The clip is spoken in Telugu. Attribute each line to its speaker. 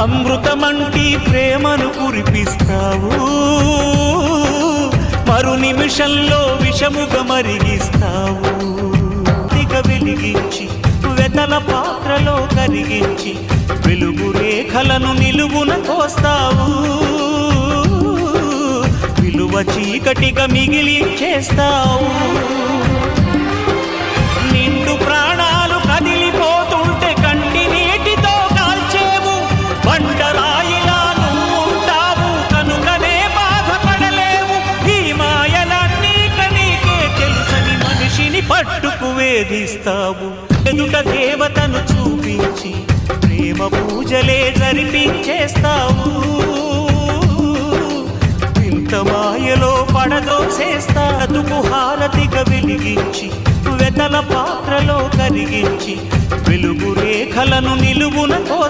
Speaker 1: అమృతమంటి ప్రేమను కురిపిస్తావు, మరు నిమిషంలో విషముగా మరిగిస్తావు. దిగ వెలిగించి వెతల పాత్రలో కరిగించి వెలుగు రేఖలను నిలువున కోస్తావు, విలువ చీకటిగా మిగిలించేస్తావు. నిండు ప్రాణాలు కదిలిపోతుంటే కంటి నీటితో కాల్చేవు, బండరాయిలా నువ్వుంటావు కనుకనే బాధపడలేవు. ఈ మాయలన్నీ నీకే తెలుసని మనిషిని పట్టుకు వేధిస్తావు. ఎదుట దేవతను చూపించి ప్రేమ పూజలే జరిపించేస్తావు, ఇంత మాయలో పడదోసేస్తా. అదుపు హారతిగా వెలిగించి వెతల పాత్రలో కరిగించి వెలుగు రేఖలను నిలువున